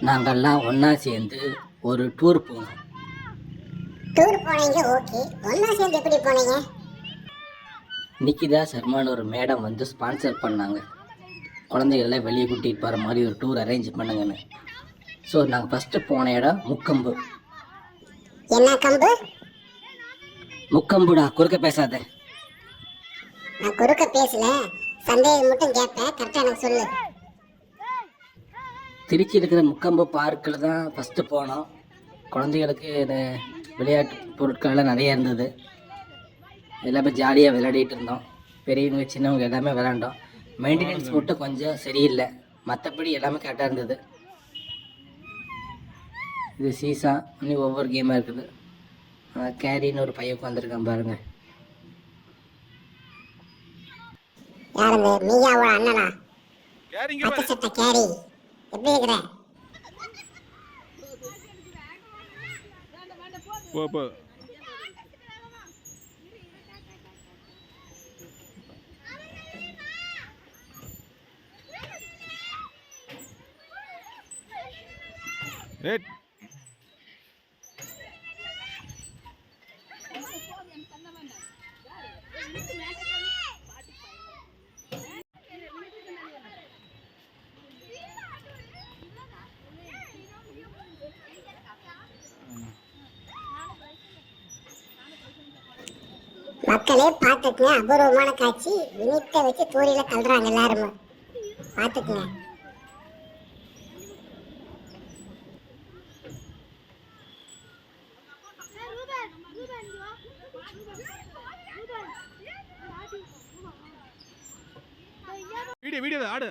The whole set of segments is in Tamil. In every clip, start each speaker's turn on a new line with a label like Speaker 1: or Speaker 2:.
Speaker 1: நாங்கள்லாம் ஒன்றா சேர்ந்து ஒரு டூர் போனோம்.
Speaker 2: டூர் போனீங்க, ஓகே. ஒண்ணா சேர்ந்து எப்படி போனீங்க?
Speaker 1: நிக்கிதா சர்மான்னு ஒரு மேடம் வந்து ஸ்பான்சர் பண்ணாங்க. குழந்தைகளை வெளியே கூட்டிகிட்டு போகிற மாதிரி ஒரு டூர் அரேஞ்ச் பண்ணுங்கன்னு. ஸோ நாங்கள் ஃபஸ்ட்டு போன இடம் முக்கம்பு.
Speaker 2: என்ன கம்பு?
Speaker 1: முக்கம்புடா, குறுக்க பேசாத.
Speaker 2: நான் குறுக்க பேசல, சந்தேகம் மட்டும் கேட்பேன், கரெக்டாக எனக்கு சொல்லு.
Speaker 1: திருச்சி இருக்கிற முக்கம்பு பார்க்கில் தான் ஃபஸ்ட்டு போனோம். குழந்தைகளுக்கு விளையாட்டு பொருட்கள் எல்லாம் நிறைய இருந்தது. எல்லாமே ஜாலியாக விளையாடிட்டு இருந்தோம். பெரியவங்க சின்னவங்க எல்லாமே விளையாண்டோம். மெயின்டெனன்ஸ் மட்டும் கொஞ்சம் சரியில்லை, மற்றபடி எல்லாமே கரெக்டாக இருந்தது. இது சீசா, இன்னும் ஒவ்வொரு கேமாக இருக்குது. கேரின்னு ஒரு பையன் உட்காந்துருக்கான் பாருங்க.
Speaker 2: யாருங்க? மீயாவோட அண்ணனா? பச்சை சட்டை கேரி, எப்படி இருக்கிற?
Speaker 3: போ
Speaker 2: மக்களே பார்த்துக்குங்க, அபூர்வமான காட்சி. வினித்தை வச்சு தூரியில தள்ளுறாங்க எல்லாருமே, பார்த்துக்குங்க.
Speaker 3: வீடியோ ஆடு.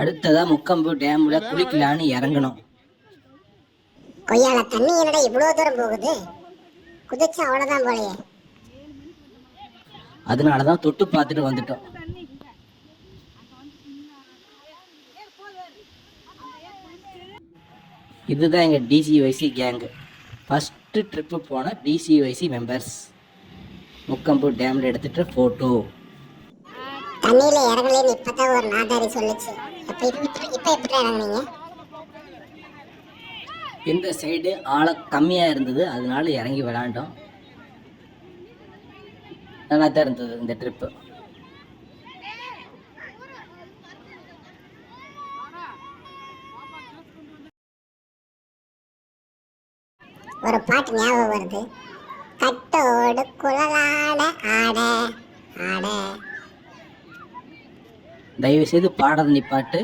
Speaker 1: அடுத்ததா முக்கம்பு டேம்ல குளிக்கலான்னு இறங்கணும்.
Speaker 2: கொய்யால தண்ணி என்னடா இவ்வளவு தூரம் போகுது? குதிச்சா அவ்வளவுதான் போலயே.
Speaker 1: அதனாலதான் தொட்டு பார்த்துட்டு வந்துட்டோம். இதுதான் எங்க டிசிஒய்சி கேங்கு. ஃபர்ஸ்ட் ட்ரிப்பு போன டிசிஒய்சி மெம்பர்ஸ். முக்கம்பு டேம்ல எடுத்துட்டு போட்டோ.
Speaker 2: தண்ணியில இறங்கலன்னு இப்பதான் ஒரு நாதாரி சொல்லுச்சு. இப்ப எப்படி இறங்குனீங்க?
Speaker 1: இந்த சைடு ஆழ கம்மியா இருந்தது, அதனால இறங்கி விளையாண்டோம். நல்லா தான் இருந்தது இந்த ட்ரிப்பு.
Speaker 2: ஒரு பாட்டு ஞாபகம் வருது. கட்டோடு குழலாட ஆட ஆட.
Speaker 1: தயவு செய்து பாடல் நிப்பாட்டு.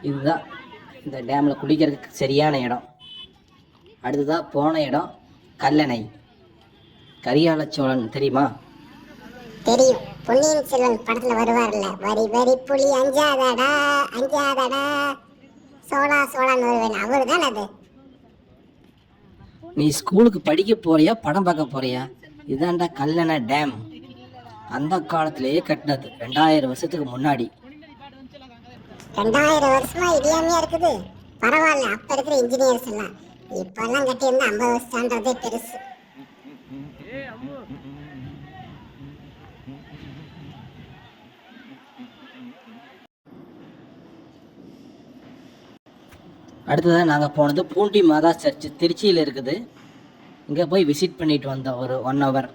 Speaker 1: இதுதான் இந்த டேமில் குளிக்கிறதுக்கு சரியான இடம். அடுத்ததாக போன இடம் கல்லணை. கரிகால சோழன் தெரியுமா?
Speaker 2: தெரியும், பொன்னியின் செல்வன் படத்துல வருவார்ல, வரி வரி புலி அஞ்சாதடா அஞ்சாதடா சோழா சோழான்னு வருவேன், அவரு தான் அது.
Speaker 1: நீ ஸ்கூலுக்கு படிக்க போறியா படம் பார்க்க போறியா? இதாண்டா கல்லணை டேம். அந்த காலத்திலேயே கட்டினது, 2000 வருஷத்துக்கு முன்னாடி.
Speaker 2: 2000 வருஷமா இடியாமையா இருக்குது. பரவாயில்ல, அப்ப இருக்கிற இன்ஜினியர்ஸ் எல்லாம் இப்பெல்லாம் கட்டியிருந்தா 50 வருஷம்ன்றதே பெருசு.
Speaker 1: அடுத்ததான் நாங்கள் போனது பூண்டி மாதா சர்ச்சு, திருச்சியில் இருக்குது. இங்கே போய் விசிட் பண்ணிட்டு வந்தோம் ஒரு 1 hour.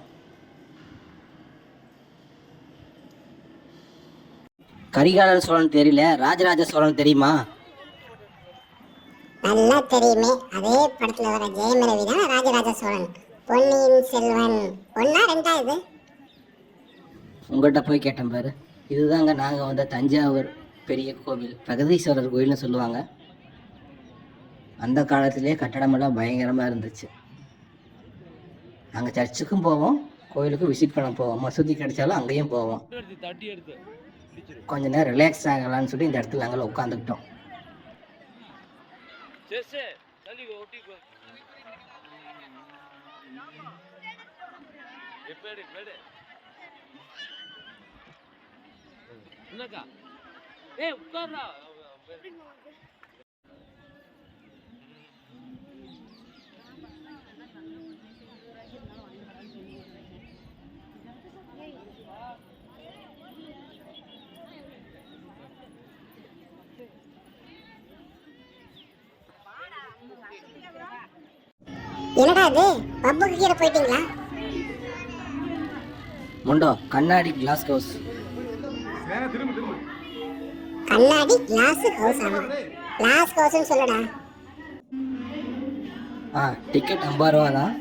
Speaker 1: கரிகால சோழன் தெரியல, ராஜராஜ சோழன் தெரியுமா?
Speaker 2: நல்லா தெரியுமே, அதே படத்துல வர ஜெயம் ரவி தான் ராஜராஜ சோழன். பொன்னியின் செல்வன் 1ஆ 2ஆ இது?
Speaker 1: உங்கள்கிட்ட போய் கேட்டேன் பாரு. இதுதாங்க நாங்கள் வந்த தஞ்சாவூர் பெரிய கோவில், பிரகதீஸ்வரர் கோயில்னு சொல்லுவாங்க. அந்த காலத்திலே கட்டடமெல்லாம் பயங்கரமாக இருந்துச்சு. நாங்கள் சர்ச்சுக்கும் போவோம், கோயிலுக்கும் விசிட் பண்ண போவோம். மசூதி கிடைச்சாலும் அங்கேயும் போவோம். கொஞ்ச நேரம் ரிலாக்ஸ் ஆகலான்னு சொல்லி இந்த இடத்துல நாங்கள் உட்காந்துக்கிட்டோம்.
Speaker 2: என்னடா இது பப்புக்கு கீழே போயிட்டீங்களா?
Speaker 1: முண்டோ கண்ணாடி கிளாஸ் ஹவுஸ்.
Speaker 2: கண்ணாடி கிளாஸ் ஹவுஸ். ஆமா கிளாஸ் ஹவுஸ்னு சொல்லடா.
Speaker 1: டிக்கெட் 50 ரூபா தான்.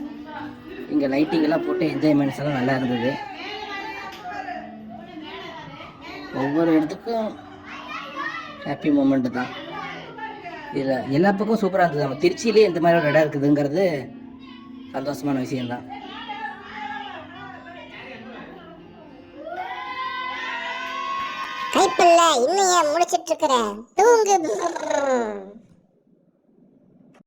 Speaker 1: இங்கே லைட்டிங் எல்லாம் போட்டு என்ஜாய்மெண்ட்ஸ் எல்லாம் நல்லா இருந்தது. ஒவ்வொரு இடத்துக்கும் ஹாப்பி மூமெண்ட்டு தான். இதில் எல்லா பக்கமும் சூப்பராக இருந்தது. நம்ம திருச்சியிலே இந்த மாதிரி ஒரு இடம் இருக்குதுங்கிறது சந்தோஷமான விஷயந்தான்.
Speaker 2: கைப்பில்ல இன்னும் ஏன் முடிச்சிட்டு இருக்கிற? தூங்கு.